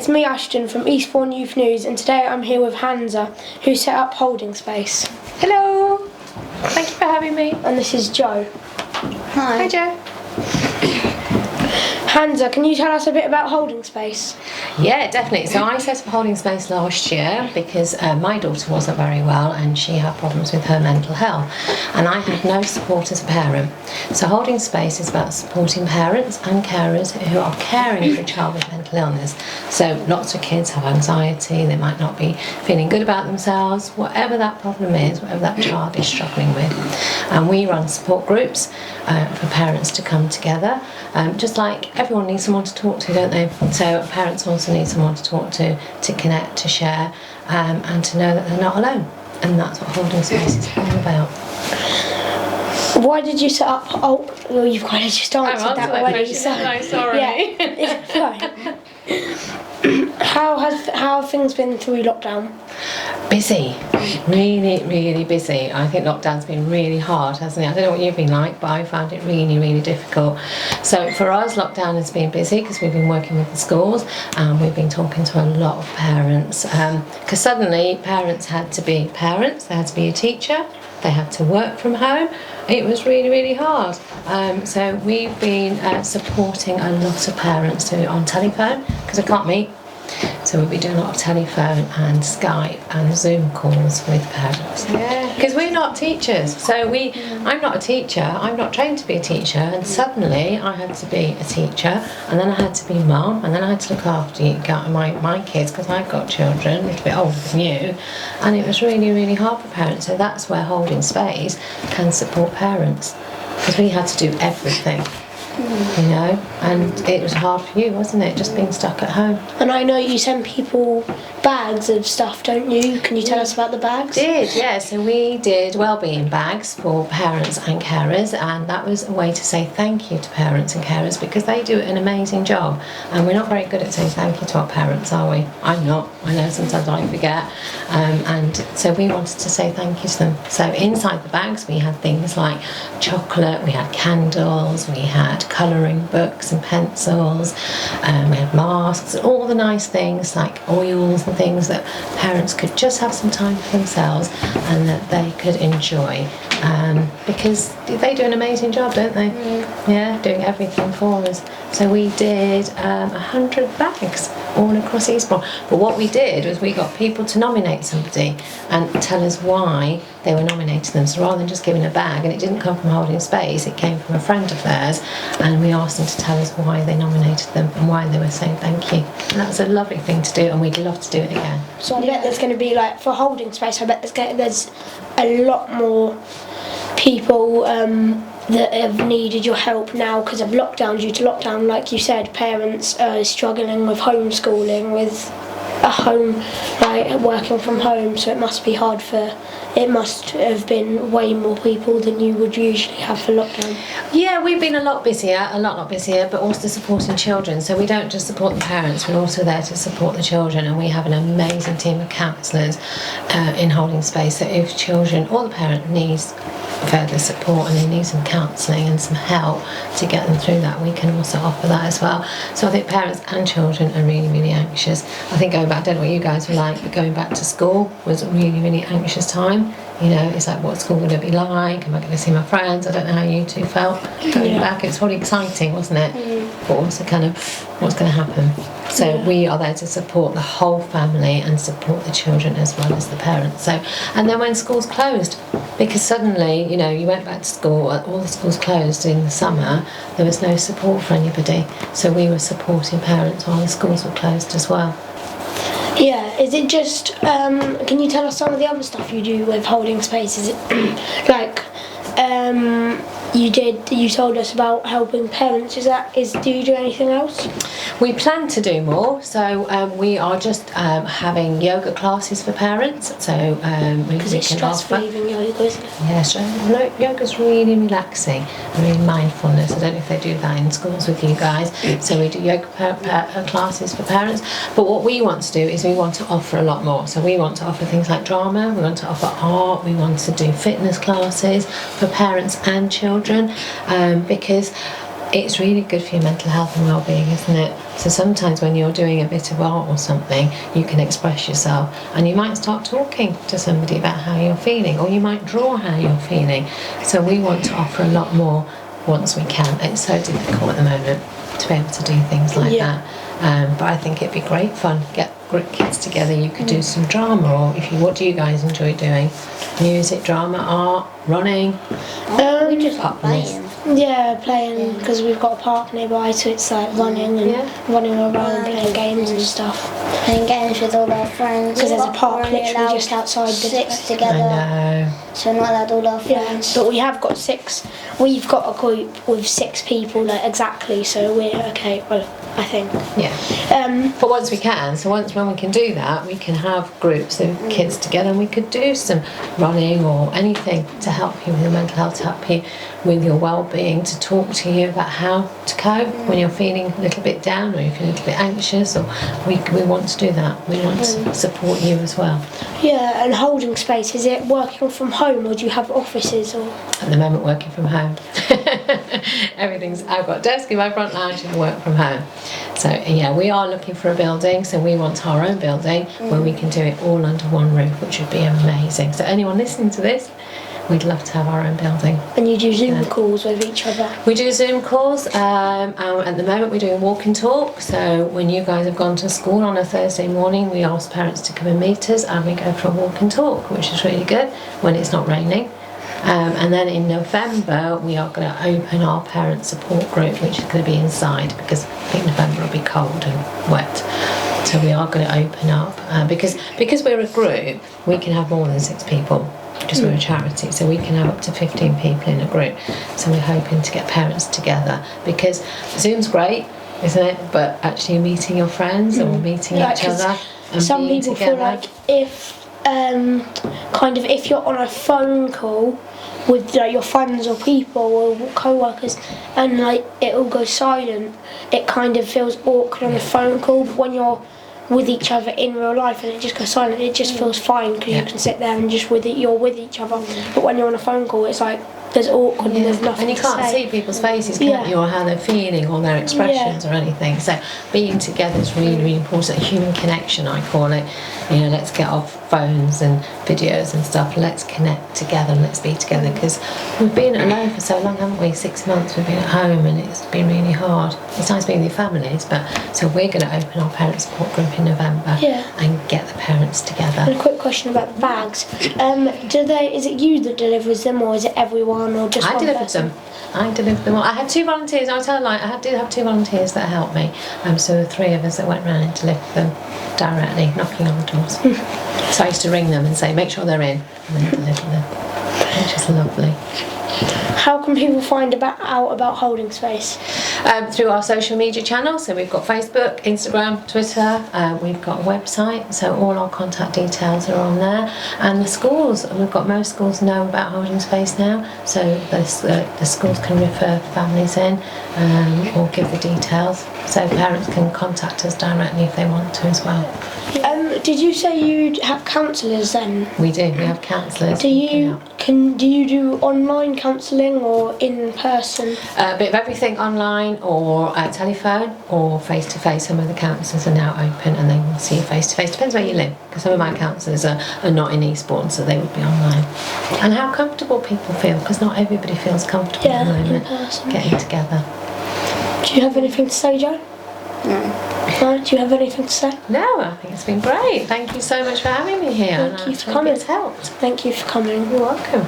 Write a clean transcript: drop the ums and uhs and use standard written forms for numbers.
it's me, Ashton, from Eastbourne Youth News, and today I'm here with Hansa, who set up Holding Space. Hello! Thank you for having me. And this is Joe. Hi. Hi, Joe. Hansa, can you tell us a bit about Holding Space? Yeah, definitely. So I set up Holding Space last year because my daughter wasn't very well and she had problems with her mental health, and I had no support as a parent. So Holding Space is about supporting parents and carers who are caring for a child with mental illness. So lots of kids have anxiety, they might not be feeling good about themselves, whatever that problem is, whatever that child is struggling with. And we run support groups for parents to come together, just like everyone needs someone to talk to, don't they? So parents also need someone to talk to connect, to share, and to know that they're not alone. And that's what Holding Space is all about. Why did you set up? Oh, well, you've kind of just answered that already. No, sorry. Yeah, it's fine. How have things been through lockdown? Busy, really busy. I think lockdown's been really hard, hasn't it? I don't know what you've been like, but I found it really difficult. So for us, lockdown has been busy because we've been working with the schools and we've been talking to a lot of parents, because suddenly parents had to be parents, they had to be a teacher, they had to work from home. It was really hard. So we've been supporting a lot of parents on telephone because I can't meet. So we'll be doing a lot of telephone and Skype and Zoom calls with parents. Yeah. Because we're not teachers. So I'm not a teacher. I'm not trained to be a teacher. And suddenly I had to be a teacher, and then I had to be mum, and then I had to look after my kids because I've got children a little bit older than you. And it was really hard for parents. So that's where Holding Space can support parents, because we had to do everything. You know, and it was hard for you, wasn't it, just being stuck at home? And I know you send people bags of stuff, don't you? Can you tell us about the bags? Yeah, so we did wellbeing bags for parents and carers, and that was a way to say thank you to parents and carers because they do an amazing job, and we're not very good at saying thank you to our parents, are we? I'm not. I know sometimes I forget, and so we wanted to say thank you to them. So inside the bags we had things like chocolate, we had candles, we had colouring books and pencils, we had masks, all the nice things like oils and things that parents could just have some time for themselves and that they could enjoy, because they do an amazing job, don't they? Yeah, doing everything for us. So we did 100 bags all across Eastbourne. But what we did was we got people to nominate somebody and tell us why they were nominating them. So rather than just giving a bag, and it didn't come from Holding Space, it came from a friend of theirs, and we asked them to tell us why they nominated them and why they were saying thank you. And that was a lovely thing to do, and we'd love to do it again. So I bet there's going to be, like, for Holding Space, I bet there's a lot more people that have needed your help now because of lockdown. Due to lockdown, like you said, parents are struggling with homeschooling, with a home, like working from home, so it must have been way more people than you would usually have for lockdown. Yeah, we've been a lot busier, but also supporting children. So we don't just support the parents, we're also there to support the children, and we have an amazing team of counsellors in Holding Space. So if children or the parent needs further support and they need some counselling and some help to get them through that, we can also offer that as well. So I think parents and children are really anxious. I think going back, I don't know what you guys were like, but going back to school was a really anxious time. You know, it's like, what's school going to be like? Am I going to see my friends? I don't know how you two felt going back. It's really exciting, wasn't it? But also kind of what's going to happen. So we are there to support the whole family and support the children as well as the parents. So, and then when schools closed, because suddenly, you know, you went back to school, all the schools closed in the summer, there was no support for anybody. So we were supporting parents while the schools were closed as well. Yeah, is it just, can you tell us some of the other stuff you do with Holding Space? Is it like, you told us about helping parents, do you do anything else? We plan to do more, so we are just having yoga classes for parents. So because it's stressful even yoga, isn't it? Yeah, yoga's really relaxing, really mindfulness. I don't know if they do that in schools with you guys. So we do yoga classes for parents. But what we want to do is we want to offer a lot more. So we want to offer things like drama, we want to offer art, we want to do fitness classes for parents and children, because it's really good for your mental health and well-being, isn't it? So sometimes when you're doing a bit of art or something, you can express yourself, and you might start talking to somebody about how you're feeling, or you might draw how you're feeling. So we want to offer a lot more once we can. It's so difficult at the moment to be able to do things like that. But I think it'd be great fun. Get group kids together. You could do some drama, or what do you guys enjoy doing? Music, drama, art, running. We just like playing. Yeah, playing, because we've got a park nearby, so it's like running and running around and playing games and stuff. Playing games with all our friends. Because there's a park literally just outside. 6 together. I know. So we're not allowed all our friends. But we have got 6. We've got a group with 6 people, like, exactly. So we're okay. Well, I think. Yeah. But once we can, so when we can do that, we can have groups of kids together, and we could do some running or anything to help you with your mental health, to help you with your well-being, to talk to you about how to cope when you're feeling a little bit down, or you're feeling a little bit anxious, or we want to do that. We want to support you as well. Yeah, and holding space, is it working from home, or do you have offices? Or At the moment, working from home. I've got a desk in my front lounge and work from home. So yeah, we are looking for a building, so we want our own building where we can do it all under one roof, which would be amazing. So anyone listening to this, we'd love to have our own building. And you do Zoom calls with each other? We do Zoom calls. At the moment we're doing walk and talk. So when you guys have gone to school on a Thursday morning, we ask parents to come and meet us, and we go for a walk and talk, which is really good when it's not raining. And then in November we are going to open our parent support group, which is going to be inside, because I think November will be cold and wet. So we are going to open up because we're a group, we can have more than 6 people. Because we're a charity, so we can have up to 15 people in a group. So we're hoping to get parents together, because Zoom's great, isn't it? But actually meeting your friends or meeting each other and some being people together. feel like if you're on a phone call with like your friends or people or co-workers, and like it all goes silent, it kind of feels awkward on a phone call. But when you're with each other in real life and it just goes silent, it just feels fine, because you can sit there and just you're with each other. But when you're on a phone call, it's like there's awkward and there's nothing. And you can't see people's faces, can you, or how they're feeling, or their expressions or anything. So being together is really, really important. Human connection, I call it. You know, let's get off phones and videos and stuff. Let's connect together and let's be together, because we've been alone for so long, haven't we? 6 months we've been at home, and it's been really hard. It's nice being with your families, but so we're going to open our parent support group in November and get the parents together. And a quick question about the bags. Is it you that delivers them, or is it everyone, or just one person? I delivered them all. I had 2 volunteers. I'll tell a lie. I did have 2 volunteers that helped me. So there were 3 of us that went round and delivered them directly, knocking on the doors. So I used to ring them and say, make sure they're in, and then deliver them, which is lovely. How can people find out about Holding Space? Through our social media channels. So we've got Facebook, Instagram, Twitter, we've got a website, so all our contact details are on there. And the schools, most schools know about Holding Space now, so the schools can refer families in or give the details, so parents can contact us directly if they want to as well. Did you say you'd have counsellors then? We do, we have counsellors. Do you do online counselling or in person? A bit of everything, online or telephone or face to face. Some of the counsellors are now open and they will see you face to face. Depends where you live, because some of my counsellors are not in Eastbourne, so they would be online. And how comfortable people feel, because not everybody feels comfortable at the moment in person. Getting together. Do you have anything to say, Jo? No, do you have anything to say? No, I think it's been great. Thank you so much for having me here. Thank you for coming. It's helped. Thank you for coming. You're welcome.